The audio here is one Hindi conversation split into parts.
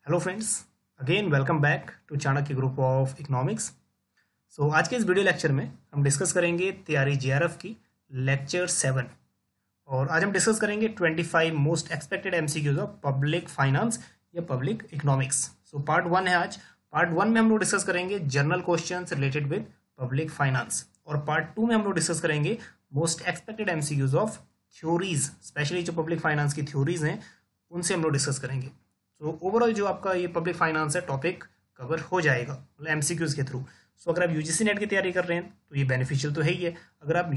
Hello friends, again welcome back to Chanakya group of economics. So आज के इस वीडियो लेक्चर में हम डिस्कस करेंगे तैयारी जेआरएफ की लेक्चर 7। और आज हम डिस्कस करेंगे 25 most expected MCQs of public finance या पब्लिक इकोनॉमिक्स। सो पार्ट 1 है आज। पार्ट 1 में हम लोग डिस्कस करेंगे general questions related with public finance, और पार्ट 2 में हम लोग डिस्कस करेंगे most expected MCQs of theories, specially जो पब्लिक फाइनेंस की थ्योरीज हैं उनसे हम लोग डिस्कस करेंगे। तो ओवरऑल जो आपका ये पब्लिक फाइनेंस है टॉपिक कवर हो जाएगा मतलब एमसीक्यूज के थ्रू। सो अगर आप यूजीसी नेट की तैयारी कर रहे हैं तो ये बेनिफिशियल तो है ही है। अगर आप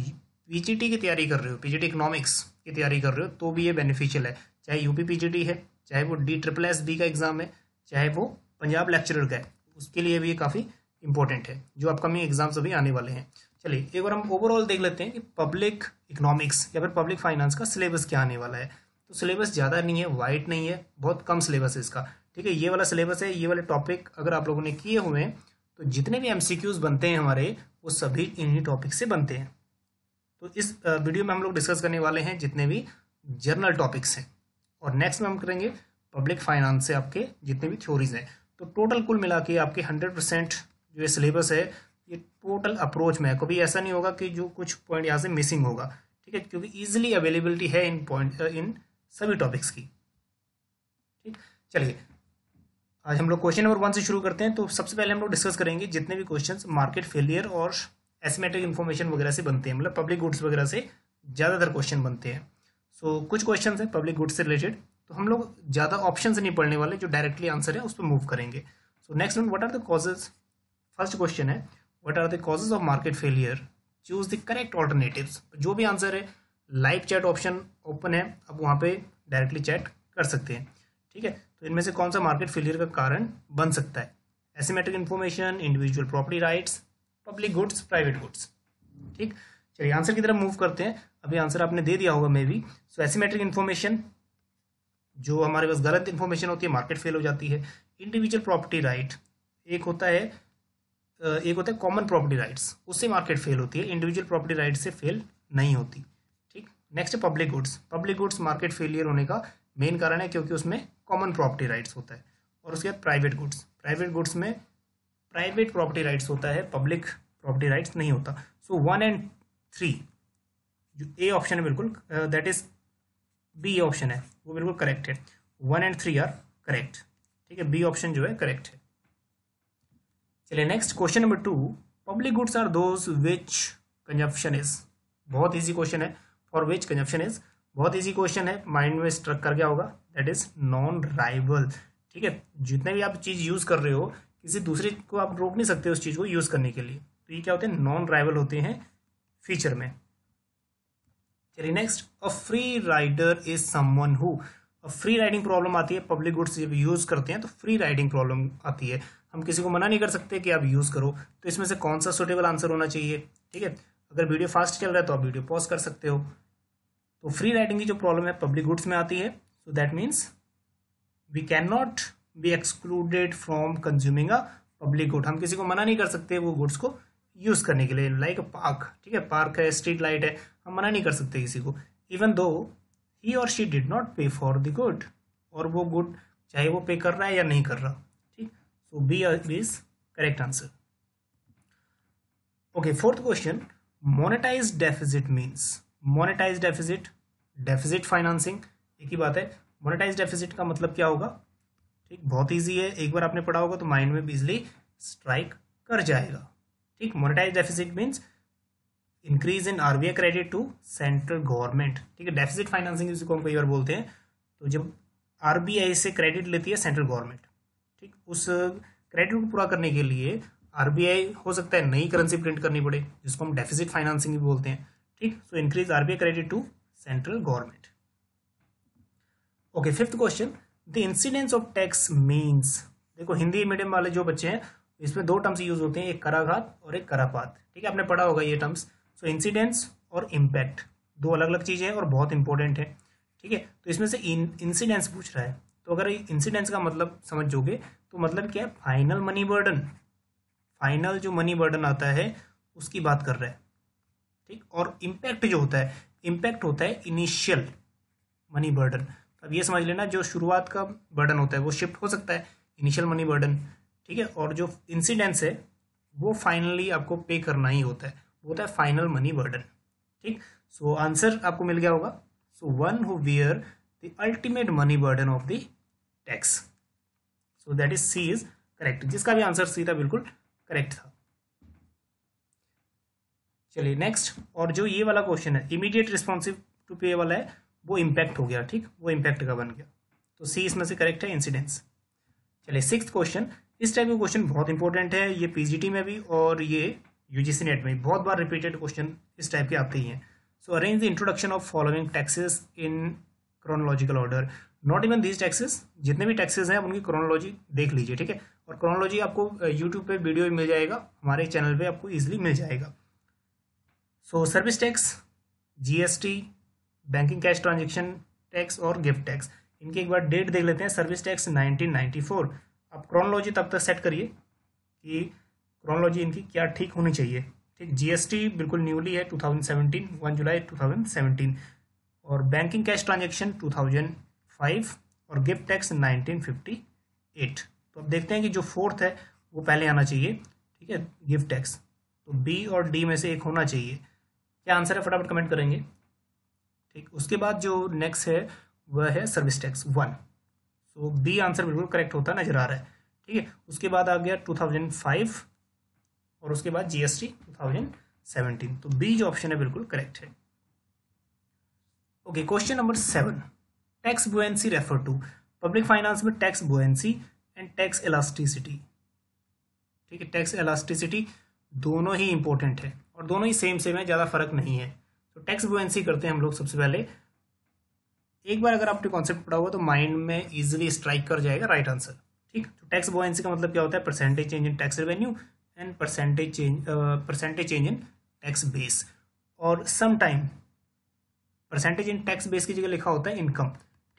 पीजीटी की तैयारी कर रहे हो, पीजीटी इकोनॉमिक्स की तैयारी कर रहे हो, तो भी ये बेनिफिशियल है। चाहे यूपी पीजीटी है, चाहे वो DSSB का एग्जाम है, चाहे वो पंजाब लेक्चरर का है, उसके लिए भी ये काफ़ी इंपॉर्टेंट है जो अपकमिंग एग्जाम्स अभी आने वाले हैं। चलिए एक बार हम ओवरऑल देख लेते हैं कि पब्लिक इकोनॉमिक्स या फिर पब्लिक फाइनेंस का सिलेबस क्या आने वाला है। तो सिलेबस ज़्यादा नहीं है, वाइड नहीं है, बहुत कम सिलेबस है इसका। ठीक है, ये वाला सिलेबस है। ये वाले टॉपिक अगर आप लोगों ने किए हुए हैं तो जितने भी एमसीक्यूज बनते हैं हमारे, वो सभी इन्हीं टॉपिक से बनते हैं। तो इस वीडियो में हम लोग डिस्कस करने वाले हैं जितने भी जर्नल टॉपिक्स हैं, और नेक्स्ट में हम करेंगे पब्लिक फाइनेंस से आपके जितने भी थ्योरीज हैं। तो टोटल कुल मिला के आपके 100% जो ये सिलेबस है, ये टोटल अप्रोच में है। कभी ऐसा नहीं होगा कि जो कुछ पॉइंट यहाँ से मिसिंग होगा। ठीक है, क्योंकि ईजिली अवेलेबिलिटी है इन पॉइंट इन सभी टॉपिक्स की। ठीक, चलिए आज हम लोग क्वेश्चन नंबर 1 से शुरू करते हैं। तो सबसे पहले हम लोग डिस्कस करेंगे जितने भी क्वेश्चंस मार्केट फेलियर और एसिमेट्रिक इन्फॉर्मेशन वगैरह से बनते हैं, मतलब पब्लिक गुड्स वगैरह से ज़्यादातर क्वेश्चन बनते हैं। सो कुछ क्वेश्चन है पब्लिक गुड्स से रिलेटेड, तो हम लोग ज़्यादा ऑप्शन से नहीं पढ़ने वाले, जो डायरेक्टली आंसर है उस पर मूव करेंगे। So next one, what are the causes. First question है what are the causes of market failure, choose the correct alternatives. जो भी आंसर है, लाइव चैट ऑप्शन ओपन है, अब वहाँ पे डायरेक्टली चैट कर सकते हैं। ठीक है, तो इनमें से कौन सा मार्केट फेलियर का कारण बन सकता है। Asymmetric information, individual property rights, public goods, private goods. ठीक, चलिए आंसर की तरफ मूव करते हैं। अभी आंसर आपने दे दिया होगा may be. So asymmetric information, जो हमारे पास गलत इन्फॉर्मेशन होती है, मार्केट फेल हो जाती है। इंडिविजुअल प्रॉपर्टी राइट, एक होता है कॉमन प्रॉपर्टी राइट्स, उससे मार्केट फेल होती है। इंडिविजुअल प्रॉपर्टी राइट से फेल नहीं होती। ठीक, next public goods. Public goods market failure होने का मेन कारण है क्योंकि उसमें कॉमन प्रॉपर्टी राइट्स होता है। और उसके बाद प्राइवेट गुड्स, प्राइवेट गुड्स में प्राइवेट प्रॉपर्टी राइट्स होता है, पब्लिक प्रॉपर्टी राइट्स नहीं होता। सो 1 and 3 जो ए ऑप्शन है बिल्कुल, दैट इज बी ऑप्शन है, वो बिल्कुल करेक्ट है। 1 and 3 आर करेक्ट। ठीक है, बी ऑप्शन जो है करेक्ट है। चलिए next question number 2, public goods are those which consumption is. बहुत इजी क्वेश्चन है। फॉर विच कंजप्शन इज, बहुत इजी क्वेश्चन है, माइंड में स्ट्रक कर गया होगा, दैट इज नॉन राइवल। ठीक है, जितने भी आप चीज यूज कर रहे हो, किसी दूसरे को आप रोक नहीं सकते उस चीज को यूज करने के लिए। तो ये क्या होते हैं, नॉन राइवल होते हैं फीचर में। चलिए next, a free rider is someone who. Free riding problem आती है पब्लिक गुड्स जब यूज करते हैं, तो फ्री राइडिंग प्रॉब्लम आती है। हम किसी को मना नहीं कर सकते कि आप यूज करो। तो इसमें से कौन सा सुटेबल आंसर होना चाहिए। ठीक है, अगर वीडियो फास्ट चल रहा है तो आप वीडियो पॉज कर सकते हो। तो फ्री राइडिंग की जो प्रॉब्लम है पब्लिक गुड्स में आती है, so that means we can not be excluded from consuming a public good. हम किसी को मना नहीं कर सकते वो गुड्स को यूज करने के लिए, लाइक पार्क। ठीक है, पार्क है, स्ट्रीट लाइट है, हम मना नहीं कर सकते किसी को, इवन दो ही और शी डिड नॉट पे फॉर द गुड, और वो गुड चाहे वो पे कर रहा है या नहीं कर रहा। ठीक, so B is correct answer. Okay, fourth question, monetise deficit means. Monetise deficit, deficit financing, एक ही बात है। मोनेटाइज डेफिसिट का मतलब क्या होगा। ठीक, बहुत इजी है, एक बार आपने पढ़ा होगा तो माइंड में इजिली स्ट्राइक कर जाएगा। ठीक, monetize deficit means increase in RBI credit to central government. ठीक है, डेफिसिट फाइनेंसिंग जिसको हम कई बार बोलते हैं, तो जब आरबीआई से क्रेडिट लेती है सेंट्रल गवर्नमेंट, ठीक, उस क्रेडिट को पूरा करने के लिए आरबीआई हो सकता है नई करेंसी प्रिंट करनी पड़े, जिसको हम डेफिसिट फाइनेंसिंग भी बोलते हैं। ठीक, so increase RBI credit to central government. Okay, fifth question, the incidence of tax means. देखो हिंदी मीडियम वाले जो बच्चे हैं, इसमें दो टर्म्स यूज होते हैं, एक कराघात और एक करापात। ठीक है, आपने पढ़ा होगा ये टर्म्स। सो इंसिडेंस और इम्पैक्ट दो अलग अलग चीजें हैं और बहुत इंपॉर्टेंट है। ठीक है, तो इसमें से इंसिडेंस पूछ रहा है, तो अगर इंसिडेंस का मतलब समझोगे तो मतलब क्या है, फाइनल मनी बर्डन, फाइनल जो मनी बर्डन आता है उसकी बात कर रहा है। ठीक, और इम्पैक्ट जो होता है, इम्पैक्ट होता है इनिशियल मनी बर्डन। अब ये समझ लेना, जो शुरुआत का बर्डन होता है वो शिफ्ट हो सकता है, इनिशियल मनी बर्डन, ठीक है, और जो इंसिडेंस है वो फाइनली आपको पे करना ही होता है, वो होता है फाइनल मनी बर्डन, ठीक। सो आंसर आपको मिल गया होगा। So one who wear the ultimate money burden of the tax, so that is C is correct, जिसका भी आंसर सी था बिल्कुल करेक्ट था। चलिए नेक्स्ट, और जो ये वाला क्वेश्चन है इमीडिएट रिस्पॉन्सिव टू पे वाला है, वो इम्पैक्ट हो गया, ठीक, वो इम्पैक्ट का बन गया, तो सी इसमें से करेक्ट है, इंसिडेंस। चलिए सिक्स्थ क्वेश्चन, इस टाइप का क्वेश्चन बहुत इंपॉर्टेंट है, ये पीजीटी में भी और ये यूजीसी नेट में बहुत बार रिपीटेड क्वेश्चन इस टाइप के आते ही हैं। सो arrange the introduction of following taxes in chronological order, not even these taxes, जितने भी टैक्सेस हैं उनकी क्रोनोलॉजी देख लीजिए, ठीक है, और क्रोनोलॉजी आपको यूट्यूब पे वीडियो मिल जाएगा, हमारे चैनल पे आपको इजीली मिल जाएगा। So service tax, GST, banking cash transaction tax और गिफ्ट टैक्स, इनकी एक बार डेट देख लेते हैं। सर्विस टैक्स 1994, अब क्रोनोलॉजी तब तक सेट करिए कि क्रोनोलॉजी इनकी क्या ठीक होनी चाहिए, ठीक। जीएसटी बिल्कुल न्यूली है 2017, 1 जुलाई 2017, और बैंकिंग कैश ट्रांजेक्शन 2005 और गिफ्ट टैक्स 1958। तो अब देखते हैं कि जो फोर्थ है वो पहले आना चाहिए, ठीक है, गिफ्ट टैक्स, तो बी और डी में से एक होना चाहिए। क्या आंसर है फटाफट कमेंट करेंगे, ठीक। उसके बाद जो नेक्स्ट है वह है सर्विस टैक्स 1, सो बी आंसर बिल्कुल करेक्ट होता नजर आ रहा है, ठीक है। उसके बाद आ गया 2005 और उसके बाद जीएसटी 2017, तो बी जो ऑप्शन है बिल्कुल करेक्ट है। Okay, question number 7, tax buoyancy refer to, public finance में tax buoyancy and tax elasticity, ठीक है, टैक्स इलास्टिसिटी दोनों ही इंपॉर्टेंट है और दोनों ही सेम है, ज़्यादा फर्क नहीं है। तो टैक्स बुएंसी करते हैं हम लोग सबसे पहले। एक बार अगर आपने कॉन्सेप्ट पढ़ा हुआ तो माइंड में इजीली स्ट्राइक कर जाएगा राइट आंसर, ठीक। तो टैक्स बुएंसी का मतलब क्या होता है, percentage change in tax revenue and percentage change in tax base, और same time percentage in tax base की जगह लिखा होता है इनकम,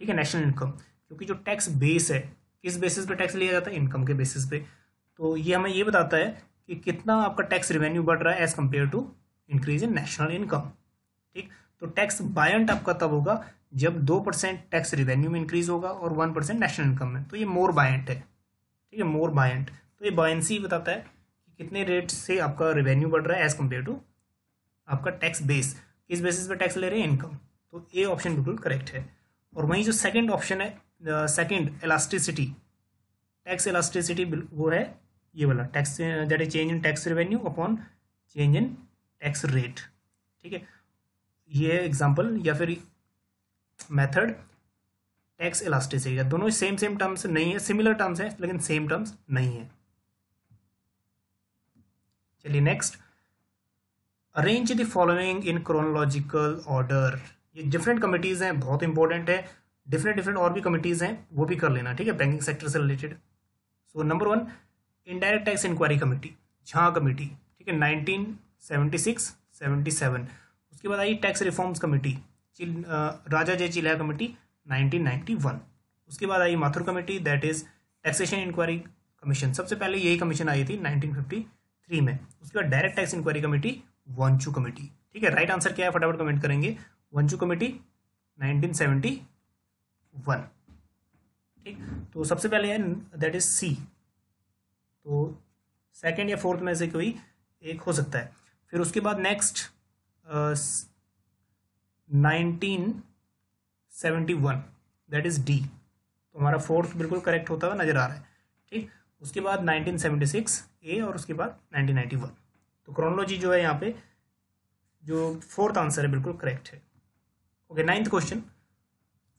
ठीक है, नेशनल इनकम, क्योंकि जो टैक्स बेस है किस बेसिस पे टैक्स लिया जाता है, इनकम के बेसिस पे। तो ये हमें ये बताता है कि कितना आपका टैक्स रेवेन्यू बढ़ रहा है as compare to increase in national income, ठीक। तो टैक्स बायंट आपका तब होगा जब 2% टैक्स रेवेन्यू में इंक्रीज होगा और 1% नेशनल इनकम में, तो ये मोर बायंट है, ठीक है, मोर बायंट। तो ये बायंसी बताता है कि कितने रेट से आपका रेवेन्यू बढ़ रहा है एज कम्पेयर टू आपका टैक्स बेस, किस बेसिस पे टैक्स ले रहे हैं, इनकम। तो ए ऑप्शन बिल्कुल करेक्ट है। और वहीं जो सेकंड ऑप्शन है, सेकंड इलास्टिसिटी, टैक्स इलास्टिसिटी, वो है ये वाला tax, that is change in tax revenue upon change in tax rate, ठीक है। ये एग्जांपल या फिर मेथड टैक्स इलास्टिसिटी, दोनों सेम टर्म्स नहीं है, सिमिलर टर्म्स है लेकिन सेम टर्म्स नहीं है। चलिए next, arrange the following in chronological order, ये डिफरेंट कमिटीज हैं, बहुत इंपॉर्टेंट है, डिफरेंट और भी कमिटीज हैं, वो भी कर लेना, ठीक है, बैंकिंग सेक्टर से related. So number 1, indirect tax inquiry committee, Jha committee, ठीक है, 1976-77। उसके बाद आई tax reforms committee, Raja J Chelliah committee 1991। उसके बाद आई Mathur committee, that is taxation inquiry commission, सबसे पहले यही कमीशन आई थी 1953 में। उसके बाद direct tax inquiry committee Wanchoo committee, ठीक है। राइट आंसर क्या है फटाफट कमेंट करेंगे, वांचू कमेटी 1971, ठीक। तो सबसे पहले है दैट इज सी, तो सेकंड या फोर्थ में से कोई एक हो सकता है। फिर उसके बाद नेक्स्ट 1971, दैट इज डी, तो हमारा फोर्थ बिल्कुल करेक्ट होता हुआ नजर आ रहा है, ठीक। उसके बाद 1976 ए और उसके बाद 1991, तो क्रोनोलॉजी जो है यहाँ पे जो फोर्थ आंसर है बिल्कुल करेक्ट है। Okay, ninth question,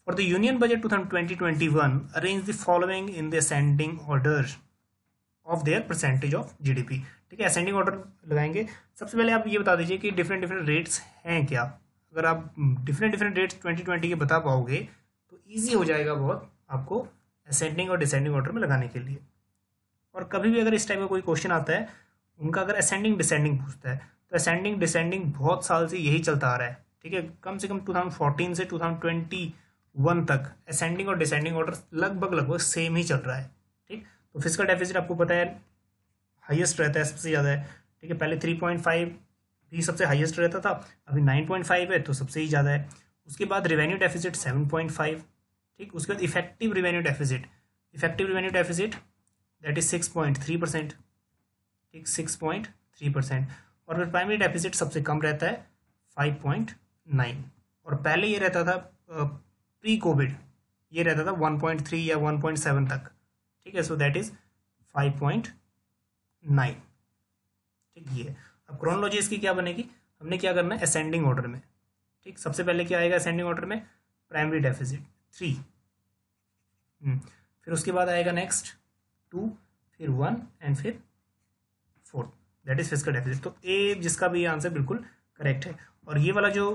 for the union budget 2020-21 arrange the following in the ascending order of their percentage of GDP, ठीक है, असेंडिंग ऑर्डर लगाएंगे। सबसे पहले आप ये बता दीजिए कि डिफरेंट रेट्स हैं क्या। अगर आप डिफरेंट रेट्स 2020 के बता पाओगे तो ईजी हो जाएगा बहुत आपको असेंडिंग और डिसेंडिंग ऑर्डर में लगाने के लिए। और कभी भी अगर इस टाइप का कोई क्वेश्चन आता है उनका, अगर असेंडिंग डिसेंडिंग पूछता है तो असेंडिंग डिसेंडिंग बहुत साल से यही चलता आ रहा है, ठीक है, कम से कम 2014 से 2021 तक असेंडिंग और डिसेंडिंग ऑर्डर लगभग सेम ही चल रहा है, ठीक। तो फिस्कल डेफिसिट आपको पता है हाईएस्ट रहता है, सबसे ज़्यादा है, ठीक है, पहले 3.5 भी सबसे हाईएस्ट रहता था, अभी 9.5 है तो सबसे ही ज़्यादा है। उसके बाद रेवेन्यू डेफिसिट 7.5, ठीक, उसके बाद effective revenue deficit, that is 6.3%, ठीक 6.3%। और फिर प्राइमरी डेफिसिट सबसे कम रहता है 5.9, और पहले ये रहता था प्री कोविड ये रहता था 1.3 या 1.7 तक, ठीक है। सो दैट इज 5.9, ठीक। ये अब क्रोनोलॉजी इसकी क्या बनेगी, हमने क्या करना है असेंडिंग ऑर्डर में, ठीक। सबसे पहले क्या आएगा असेंडिंग ऑर्डर में, प्राइमरी डेफिसिट 3, फिर उसके बाद आएगा नेक्स्ट 2, फिर 1 एंड फिर 4, दैट इज फिस्कल डेफिसिट। तो ए जिसका भी आंसर बिल्कुल करेक्ट है। और ये वाला जो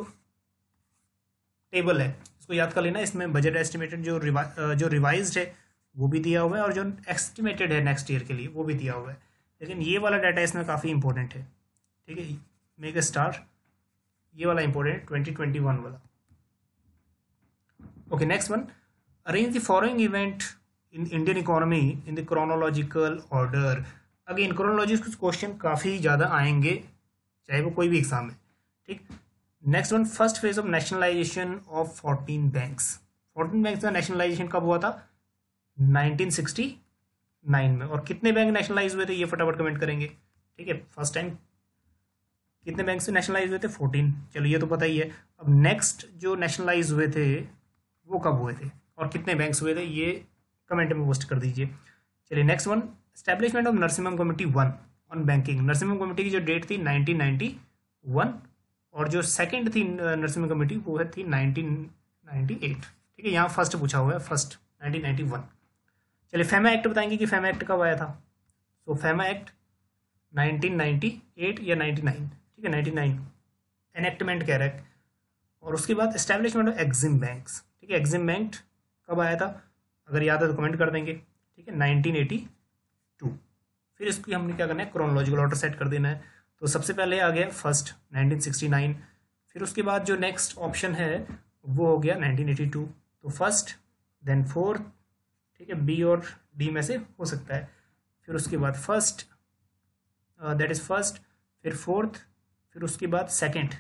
टेबल है इसको याद कर लेना, इसमें बजट एस्टिमेटेड जो रिवाइज्ड है वो भी दिया हुआ है, और जो एस्टिमेटेड है नेक्स्ट ईयर के लिए वो भी दिया हुआ है। लेकिन ये वाला डाटा इसमें काफ़ी इंपॉर्टेंट है, ठीक है। मेक अ स्टार, ये वाला इंपॉर्टेंट है 2021 वाला। Okay, next one, arrange the following event in Indian economy in the chronological order. Again chronology कुछ क्वेश्चन काफ़ी ज़्यादा आएंगे चाहे वो कोई भी एग्जाम है, ठीक। Next one, first phase of nationalisation of 14 banks. 14 banks का नेशनलाइजेशन कब हुआ था, 1969 में। और कितने बैंक नेशनलाइज हुए थे ये फटाफट कमेंट करेंगे, ठीक है। फर्स्ट टाइम कितने बैंक से नेशनलाइज हुए थे, 14, चलो ये तो पता ही है। अब नेक्स्ट जो नेशनलाइज हुए थे वो कब हुए थे और कितने बैंक्स हुए थे ये कमेंट में पोस्ट कर दीजिए। चलिए next one, establishment of Narasimham committee 1 on banking. Narasimham committee की जो डेट थी 1991, और जो सेकंड थी नरसिम्हम कमेटी वो है थी 1998, ठीक है। यहाँ फर्स्ट पूछा हुआ है, फर्स्ट 1991। चलिए फेमा एक्ट बताएंगे कि फेमा एक्ट कब आया था। तो फेमा एक्ट 1998 या 99, ठीक है 99 एनेक्टमेंट कह रहा है। और उसके बाद एस्टेब्लिशमेंट ऑफ एग्जिम बैंक्स, ठीक है। एग्जिम बैंक कब आया था, अगर याद है तो कमेंट कर देंगे, ठीक है 1982। फिर इसकी हमने क्या करना है, क्रोनोलॉजिकल ऑर्डर सेट कर देना है। तो सबसे पहले आ गया फर्स्ट 1969, फिर उसके बाद जो नेक्स्ट ऑप्शन है वो हो गया 1982। तो फर्स्ट देन फोर्थ, ठीक है, बी और डी में से हो सकता है। फिर उसके बाद फर्स्ट, दैट इज फर्स्ट, फिर फोर्थ, फिर उसके बाद सेकंड,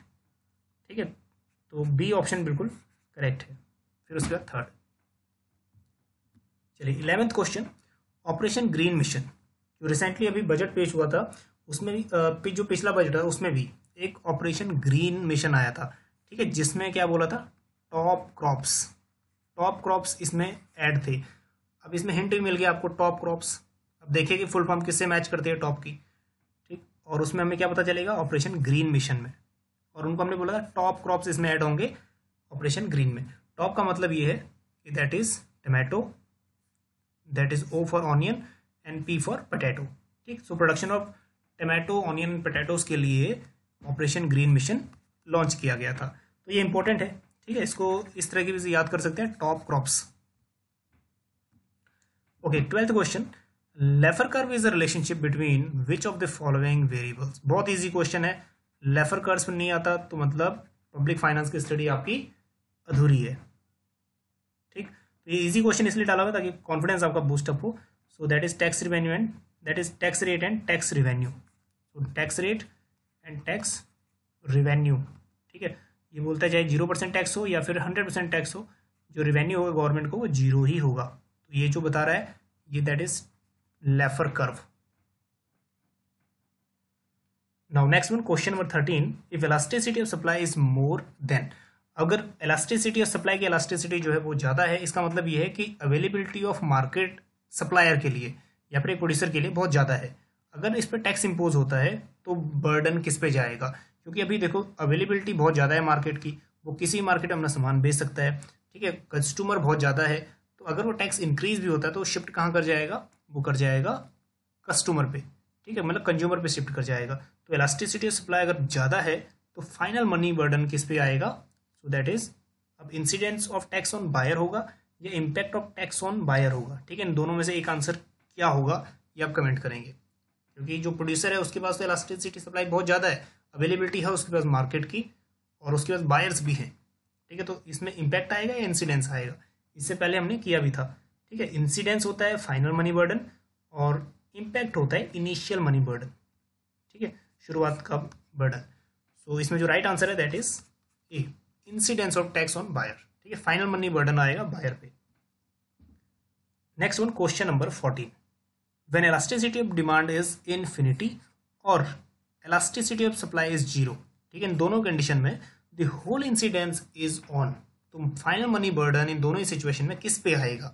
ठीक है। तो बी ऑप्शन बिल्कुल करेक्ट है। फिर उसके बाद थर्ड। चलिए 11th question, operation green mission. जो रिसेंटली अभी बजट पेश हुआ था उसमें भी जो पिछला बजट है उसमें भी एक ऑपरेशन ग्रीन मिशन आया था, ठीक है, जिसमें क्या बोला था, टॉप क्रॉप्स इसमें ऐड थे। अब इसमें हिंट भी मिल गया आपको, टॉप क्रॉप्स। अब देखिए कि फुल फॉर्म किससे मैच करते हैं टॉप की, ठीक। और उसमें हमें क्या पता चलेगा, ऑपरेशन ग्रीन मिशन में। और उनको हमने बोला था टॉप क्रॉप्स इसमें ऐड होंगे ऑपरेशन ग्रीन में। टॉप का मतलब ये है कि that is tomato, that is O for onion and P for potato, ठीक। So production of tomato, onion, potatoes के लिए ऑपरेशन ग्रीन मिशन लॉन्च किया गया था। तो ये इंपॉर्टेंट है, ठीक है। इसको इस तरह की भी याद कर सकते हैं, top crops. Okay, 12th question, Laffer curve is the relationship between which of the following variables. बहुत इजी क्वेश्चन है, लेफर कर्व नहीं आता तो मतलब पब्लिक फाइनेंस की स्टडी आपकी अधूरी है, ठीक। तो ये इजी क्वेश्चन इसलिए डाला हुआ ताकि कॉन्फिडेंस आपका बूस्टअप हो। सो that is tax revenue and that is tax rate and tax revenue. So tax rate and tax revenue, ठीक है। ये बोलता है चाहे 0% टैक्स हो या फिर 100% टैक्स हो, जो रिवेन्यू होगा गवर्नमेंट को वो 0 ही होगा। तो ये जो बता रहा है ये that is Laffer curve. Now next one, question number 13, if elasticity of supply is more than. अगर इलास्टिसिटी ऑफ सप्लाई की इलास्टिसिटी जो है वो ज़्यादा है, इसका मतलब ये है कि अवेलेबिलिटी ऑफ मार्केट सप्लायर के लिए या फिर एक प्रोड्यूसर के लिए बहुत ज़्यादा है। अगर इस पर टैक्स इम्पोज होता है तो बर्डन किस पे जाएगा, क्योंकि अभी देखो अवेलेबिलिटी बहुत ज़्यादा है मार्केट की, वो किसी मार्केट में अपना सामान बेच सकता है, ठीक है। कस्टमर बहुत ज़्यादा है, तो अगर वो टैक्स इंक्रीज भी होता है तो शिफ्ट कहाँ कर जाएगा, वो कर जाएगा कस्टमर पे, ठीक है, मतलब कंज्यूमर पे शिफ्ट कर जाएगा। तो इलास्टिसिटी ऑफ सप्लाई अगर ज़्यादा है तो फाइनल मनी बर्डन किस पे आएगा, सो दैट इज अब incidence of tax on buyer होगा या impact of tax on buyer होगा, ठीक है। इन दोनों में से एक आंसर क्या होगा ये आप कमेंट करेंगे, क्योंकि जो प्रोड्यूसर है उसके पास तो इलास्टिसिटी सप्लाई बहुत ज़्यादा है, अवेलेबिलिटी है उसके पास मार्केट की, और उसके पास बायर्स भी हैं, ठीक है। तो इसमें इम्पैक्ट आएगा या इंसिडेंस आएगा, इससे पहले हमने किया भी था, ठीक है। इंसिडेंस होता है फाइनल मनी बर्डन और इम्पैक्ट होता है इनिशियल मनी बर्डन, ठीक है, शुरुआत का बर्डन। सो इसमें जो राइट आंसर है that is A, incidence of tax on buyer, ठीक है। फाइनल मनी बर्डन आएगा बायर पे। Next one, question number 14, when elasticity of demand is infinity और elasticity of supply is zero, ठीक है, इन दोनों कंडीशन में the whole incidence is on, तो फाइनल मनी बर्डन इन दोनों ही सिचुएशन में किस पे आएगा।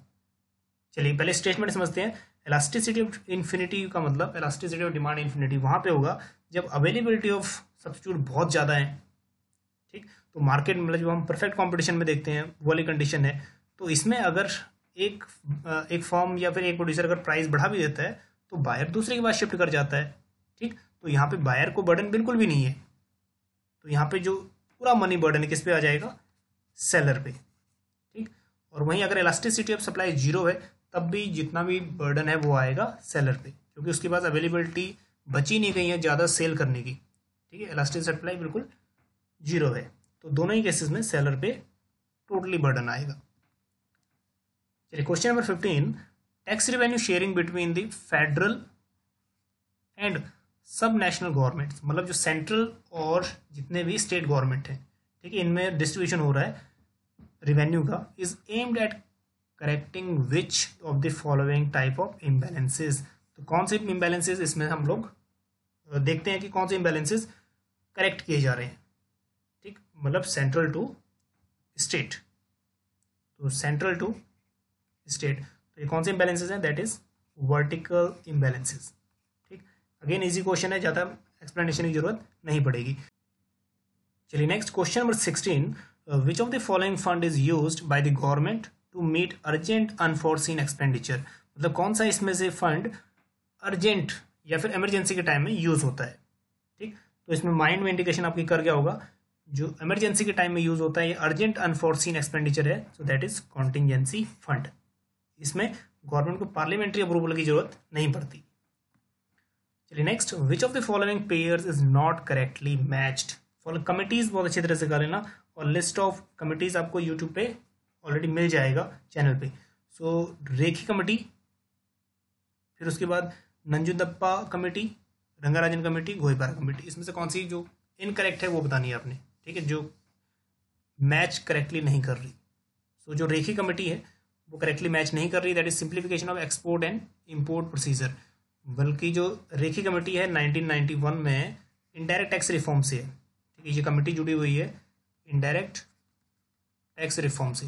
चलिए पहले स्टेटमेंट समझते हैं। इलास्टिसिटी ऑफ इन्फिनिटी का मतलब इलास्टिसिटी ऑफ डिमांड इन्फिनिटी वहां पे होगा जब अवेलेबिलिटी ऑफ सब्स्टिट्यूट बहुत ज़्यादा है, ठीक, तो मार्केट मतलब जो हम परफेक्ट कंपटीशन में देखते हैं वो वाली कंडीशन है। तो इसमें अगर एक फर्म या फिर एक प्रोड्यूसर अगर प्राइस बढ़ा भी देता है तो बायर दूसरे के पास शिफ्ट कर जाता है, ठीक, तो यहाँ पे बायर को बर्डन बिल्कुल भी नहीं है, तो यहाँ पे जो पूरा मनी बर्डन है किस पे आ जाएगा, सेलर पे, ठीक। और वहीं अगर इलास्टिसिटी ऑफ सप्लाई जीरो है तब भी जितना भी बर्डन है वो आएगा सेलर पे, क्योंकि उसके पास अवेलेबिलिटी बची नहीं गई है ज़्यादा सेल करने की, ठीक है, इलास्टिसिटी सप्लाई बिल्कुल जीरो है, तो दोनों ही केसेस में सेलर पे टोटली बर्डन आएगा। चलिए question number 15, tax revenue sharing between the federal and सब नेशनल गवर्नमेंट, मतलब जो सेंट्रल और जितने भी स्टेट गवर्नमेंट हैं, ठीक है, इनमें डिस्ट्रीब्यूशन हो रहा है रेवेन्यू का, is aimed at correcting which of the following type of imbalances, तो कौन से इम्बैलेंसेज इसमें हम लोग देखते हैं कि कौन से इम्बैलेंसेज करेक्ट किए जा रहे हैं, ठीक, मतलब सेंट्रल टू स्टेट, तो सेंट्रल टू स्टेट, तो ये कौन से इम्बैलेंसेज हैं, दैट इज वर्टिकल इम्बैलेंसेज, ठीक। अगेन इजी क्वेश्चन है, ज़्यादा एक्सप्लेनेशन की जरूरत नहीं पड़ेगी। चलिए next question number 16, which of the following fund is used by the government to meet urgent unforeseen expenditure, मतलब कौन सा इसमें से फंड अर्जेंट या फिर इमरजेंसी के टाइम में यूज होता है, ठीक, तो इसमें माइंड में इंडिकेशन आपकी कर गया होगा, जो इमरजेंसी के टाइम में यूज होता है ये अर्जेंट अनफोर्सीन एक्सपेंडिचर है, so that is contingency fund, इसमें गवर्नमेंट को पार्लियामेंट्री अप्रूवल की जरूरत नहीं पड़ती। चलिए next, which of the following pairs is not correctly matched, follow committees बहुत अच्छी तरह से कर लेना, और लिस्ट ऑफ कमिटीज आपको यूट्यूब पे ऑलरेडी मिल जाएगा चैनल पे। सो रेखी कमेटी, फिर उसके बाद नंजुंदप्पा कमेटी, रंगाराजन कमेटी, गोहीपारा कमेटी, इसमें से कौन सी जो इनकरेक्ट है वो बतानी है आपने, ठीक है, जो मैच करेक्टली नहीं कर रही। सो जो रेखी कमेटी है वो करेक्टली मैच नहीं कर रही, that is simplification of export and import procedure, बल्कि जो रेखी कमेटी है 1991 में इनडायरेक्ट टैक्स रिफॉर्म से है, ठीक है, ये कमेटी जुड़ी हुई है इनडायरेक्ट टैक्स रिफॉर्म से,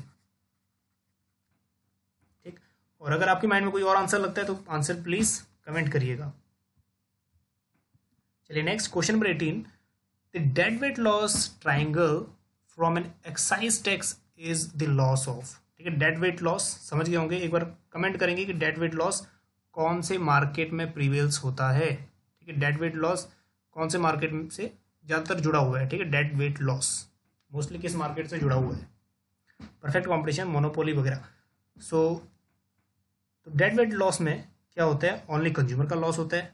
ठीक। और अगर आपके माइंड में कोई और आंसर लगता है तो आंसर प्लीज कमेंट करिएगा। चलिए next question number 18, the dead weight loss triangle from an excise tax is the loss of, ठीक है, डेड वेट लॉस समझ गए होंगे, एक बार कमेंट करेंगे कि डेड वेट लॉस कौन से मार्केट में प्रीवेल्स होता है, ठीक है, डेड वेट लॉस कौन से मार्केट से ज़्यादातर जुड़ा हुआ है, ठीक है, डेड वेट लॉस मोस्टली किस मार्केट से जुड़ा हुआ है, परफेक्ट कॉम्पिटिशन, मोनोपोली वगैरह। सो तो डेड वेट लॉस में क्या होता है, ओनली कंज्यूमर का लॉस होता है,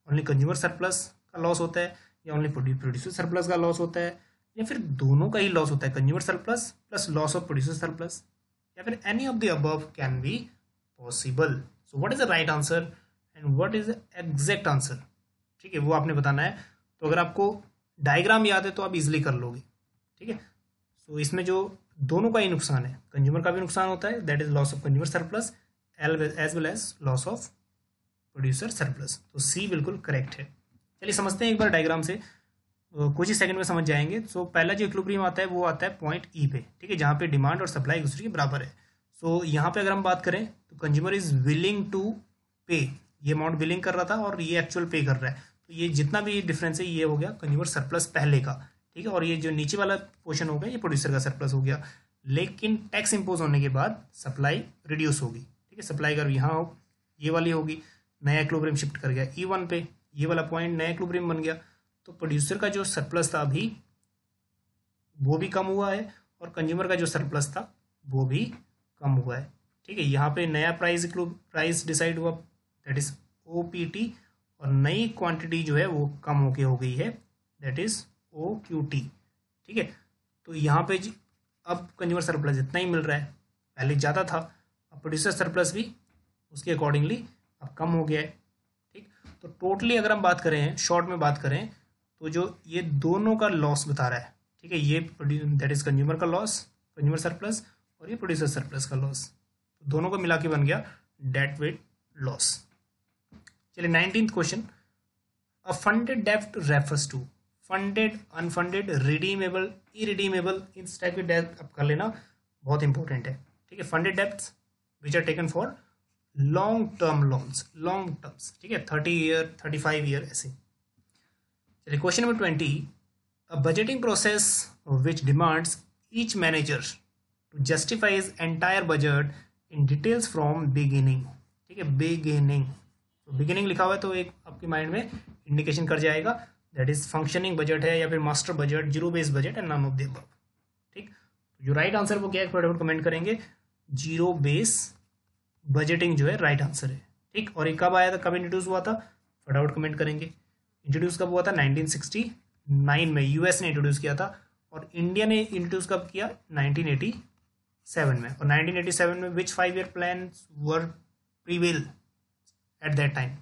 ओनली कंज्यूमर सरप्लस का लॉस होता है, या ओनली प्रोड्यूसर सरप्लस का लॉस होता है, या फिर दोनों का ही लॉस होता है, consumer surplus plus loss of producer surplus, या फिर any of the above can be possible. So what is the right answer and what is the exact answer, ठीक है, वो आपने बताना है। तो अगर आपको डायग्राम याद है तो आप इजिली कर लोगे, ठीक है। सो इसमें जो दोनों का ही नुकसान है, कंज्यूमर का भी नुकसान होता है, that is loss of consumer surplus as well as loss of producer surplus, तो सी बिल्कुल करेक्ट है। चलिए समझते हैं एक बार डायग्राम से, कुछ ही सेकंड में समझ जाएंगे। सो पहला जो इक्विलिब्रियम आता है वो आता है पॉइंट ई पे, ठीक है, जहाँ पे डिमांड और सप्लाई एक दूसरे के बराबर है। सो यहाँ पे अगर हम बात करें तो कंज्यूमर इज विलिंग टू पे, ये अमाउंट बिलिंग कर रहा था और ये एक्चुअल पे कर रहा है, तो ये जितना भी डिफरेंस है ये हो गया कंज्यूमर सरप्लस पहले का, ठीक है, और ये जो नीचे वाला पोर्शन हो गया ये प्रोड्यूसर का सरप्लस हो गया। लेकिन टैक्स इंपोज होने के बाद सप्लाई रिड्यूस होगी, ठीक है, सप्लाई अगर यहाँ हो ये वाली होगी, नया इक्विलिब्रियम शिफ्ट कर गया E1 पे, ये वाला पॉइंट नया इक्विलिब्रियम बन गया, तो प्रोड्यूसर का जो सरप्लस था अभी वो भी कम हुआ है और कंज्यूमर का जो सरप्लस था वो भी कम हुआ है, ठीक है। यहाँ पे नया प्राइस डिसाइड हुआ, दैट इज OPT, और नई क्वांटिटी जो है वो कम होके हो गई है, दैट इज OQT, ठीक है। तो यहाँ पे अब कंज्यूमर सरप्लस इतना ही मिल रहा है, पहले ज़्यादा था, अब प्रोड्यूसर सरप्लस भी उसके अकॉर्डिंगली अब कम हो गया है, ठीक। तो टोटली अगर हम बात करें, शॉर्ट में बात करें, तो जो ये दोनों का लॉस बता रहा है, ठीक है, ये दैट इज कंज्यूमर का लॉस, कंज्यूमर सरप्लस, और ये प्रोड्यूसर सरप्लस का लॉस, दोनों को मिला के बन गया डेट विद लॉस। चलिए 19th क्वेश्चन, अ फंडेड डेब्ट refers to funded, unfunded, redeemable, irredeemable, इस टाइप के डेब्ट आप कर लेना, बहुत इंपॉर्टेंट है। ठीक है, funded debts which are taken for long term loans, long terms, ठीक है, 30 ईयर 35 ईयर ऐसे। चलिए question number 20, a budgeting process which demands each manager to justify his entire budget in details from beginning. ठीक है, बिगिनिंग, तो बिगिनिंग लिखा हुआ है तो एक आपके माइंड में इंडिकेशन कर जाएगा दैट इज फंक्शनिंग बजट है या फिर master budget, zero base budget and none of the above. ठीक, जो राइट आंसर वो क्या है फटाफट कमेंट करेंगे, जीरो बेस बजटिंग जो है राइट आंसर है। ठीक, और ये कब आया था, कब इंट्रोड्यूस हुआ था, फटाफट कमेंट करेंगे। इंट्रोड्यूस कब हुआ था, 1969 में यूएस ने इंट्रोड्यूस किया था, और इंडिया ने इंट्रोड्यूस कब किया, 1987 में। और 1987 में विच 5 year plan were prevail at that time.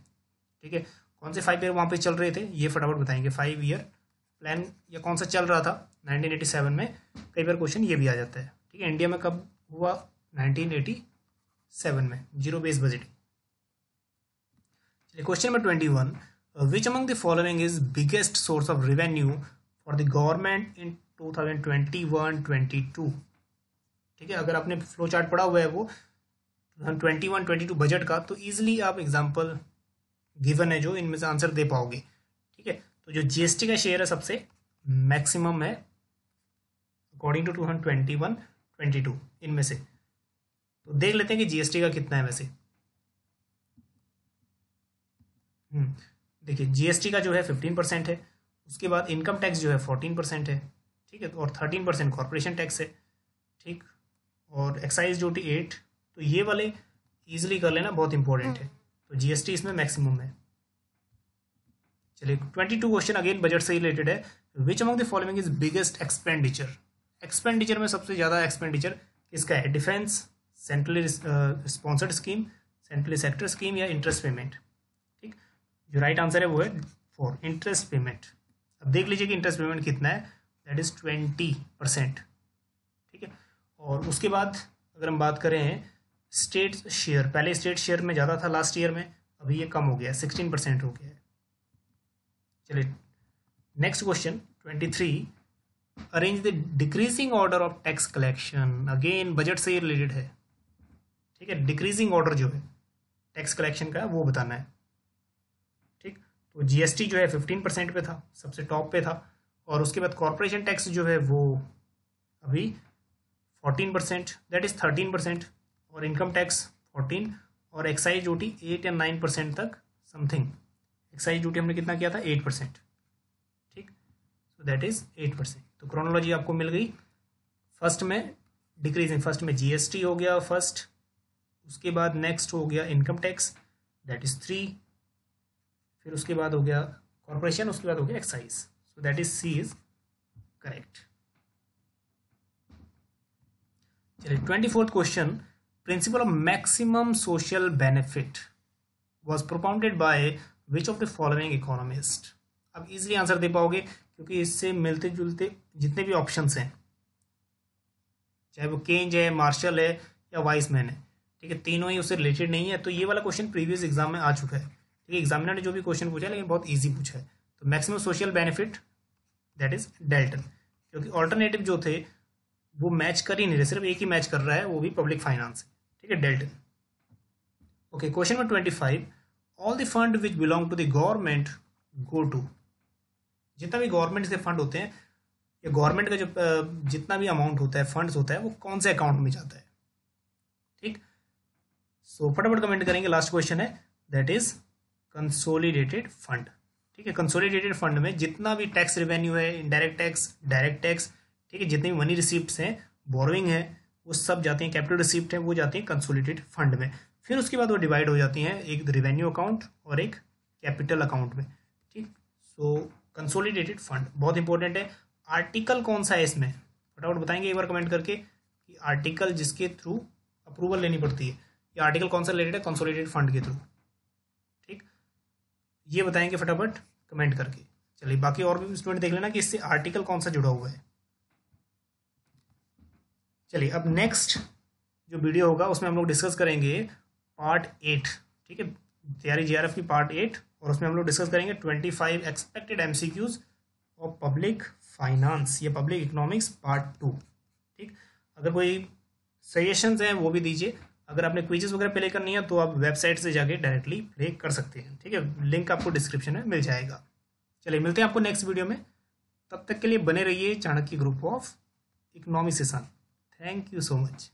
ठीक है, कौन से 5 ईयर वहाँ पे चल रहे थे ये फटाफट बताएंगे, 5 ईयर प्लान या कौन सा चल रहा था 1987 में, कई बार क्वेश्चन ये भी आ जाता है। ठीक है, इंडिया में कब हुआ, 1987 में, जीरो बेस बजटिंग। चलिए question number 21, which among the following is biggest source of revenue for the government in 2021-22। ठीक है, अगर आपने फ्लो चार्ट पढ़ा हुआ है वो 21-22 बजट का, तो इजीली आप एग्जांपल गिवन है जो इनमें से आंसर दे पाओगे। ठीक है, तो जो जीएसटी का शेयर है सबसे मैक्सिमम है अकॉर्डिंग टू 2021-22 इनमें से। तो देख लेते हैं कि जीएसटी का कितना है वैसे। देखिए जीएसटी का जो है 15% है, उसके बाद इनकम टैक्स जो है 14% है। ठीक है, और 13% कॉर्पोरेशन टैक्स है। ठीक, और एक्साइज ड्यूटी 8, तो ये वाले इजीली कर लेना, बहुत इंपॉर्टेंट है। तो जीएसटी इसमें मैक्सिमम है। चलिए 22 क्वेश्चन अगेन बजट से रिलेटेड है, which among the following is biggest expenditure. Expenditure में सबसे ज्यादा एक्सपेंडिचर किसका है, defence, centrally sponsored scheme, centrally sector scheme या इंटरेस्ट पेमेंट। ठीक, जो राइट आंसर है वो है 4, इंटरेस्ट पेमेंट। अब देख लीजिए कि इंटरेस्ट पेमेंट कितना है, दैट इज 20%। ठीक है, और उसके बाद अगर हम बात करें स्टेट शेयर, पहले स्टेट शेयर में ज़्यादा था लास्ट ईयर में, अभी ये कम हो गया है, 16% हो गया है। चलिए next question 23, arrange the decreasing order of tax collection. Again budget से रिलेटेड है। ठीक है, डिक्रीजिंग ऑर्डर जो है टैक्स कलेक्शन का वो बताना है। ठीक, तो जीएसटी जो है 15% पे था, सबसे टॉप पे था, और उसके बाद कॉर्पोरेशन टैक्स जो है वो अभी 14%, दैट इज 13%, और इनकम टैक्स 14, और एक्साइज ड्यूटी 8 या 9% तक समथिंग। एक्साइज ड्यूटी हमने कितना किया था, 8%। ठीक, सो दैट इज 8%। तो क्रोनोलॉजी आपको मिल गई। फर्स्ट में डिक्रीजिंग, फर्स्ट में जीएसटी हो गया फर्स्ट, उसके बाद नेक्स्ट हो गया इनकम टैक्स, दैट इज 3, फिर उसके बाद हो गया कॉर्पोरेशन, उसके बाद हो गया excise, so that is C is correct. चलिए 24th question, principle of maximum social benefit was propounded by which of the following economist. अब इजीली आंसर दे पाओगे क्योंकि इससे मिलते जुलते जितने भी ऑप्शंस हैं, चाहे वो केंज है, मार्शल है या वाइसमैन है, ठीक है, तीनों ही उससे रिलेटेड नहीं है। तो ये वाला क्वेश्चन प्रीवियस एग्जाम में आ चुका है। ठीक है, एग्जामिनर ने जो भी क्वेश्चन पूछा है लेकिन बहुत ईजी पूछा है। तो maximum social benefit that is Dalton, क्योंकि ऑल्टरनेटिव जो थे वो मैच कर ही नहीं रहे, सिर्फ एक ही मैच कर रहा है, वो भी पब्लिक फाइनेंस है। ठीक है, Dalton. Okay, question number 25, all the fund which belong to the government go to. जितना भी गवर्नमेंट के फंड होते हैं या गवर्नमेंट का जो जितना भी अमाउंट होता है, फंड्स होता है, वो कौन से अकाउंट में जाता है। ठीक, सो फटाफट कमेंट करेंगे। लास्ट क्वेश्चन है दैट इज कंसोलिडेटेड फंड। ठीक है, कंसोलिडेटेड फंड में जितना भी टैक्स रेवेन्यू है, इनडायरेक्ट टैक्स, डायरेक्ट टैक्स, ठीक है, जितनी भी मनी रिसिप्ट्स हैं, बोरोइंग है, वो सब जाते हैं, कैपिटल रिसिप्ट है वो जाती है कंसोलिडेटेड फंड में। फिर उसके बाद वो डिवाइड हो जाती हैं, एक रेवेन्यू अकाउंट और एक कैपिटल अकाउंट में। ठीक, सो कंसोलिडेटेड फंड बहुत इंपॉर्टेंट है। आर्टिकल कौन सा है इसमें, फटाफट बताएंगे एक बार कमेंट करके कि आर्टिकल जिसके थ्रू अप्रूवल लेनी पड़ती है, ये आर्टिकल कौन सा रिलेटेड है कंसोलिडेटेड फंड के थ्रू। ठीक, ये बताएंगे फटाफट कमेंट करके। चलिए बाकी और भी स्टूडेंट देख लेना कि इससे आर्टिकल कौन सा जुड़ा हुआ है। चलिए अब नेक्स्ट जो वीडियो होगा उसमें हम लोग डिस्कस करेंगे पार्ट 8, ठीक है, तैयारी जेआरएफ की पार्ट 8, और उसमें हम लोग डिस्कस करेंगे 25 एक्सपेक्टेड एमसीक्यूज और पब्लिक फाइनेंस या पब्लिक इकोनॉमिक्स पार्ट 2। ठीक, अगर कोई सजेशंस हैं वो भी दीजिए। अगर आपने क्विजेस वगैरह प्ले करनी है तो आप वेबसाइट से जाके डायरेक्टली प्ले कर सकते हैं, ठीक है, लिंक आपको डिस्क्रिप्शन में मिल जाएगा। चलिए मिलते हैं आपको नेक्स्ट वीडियो में, तब तक के लिए बने रहिए चाणक्य ग्रुप ऑफ इकोनॉमिक्स के साथ। Thank you so much.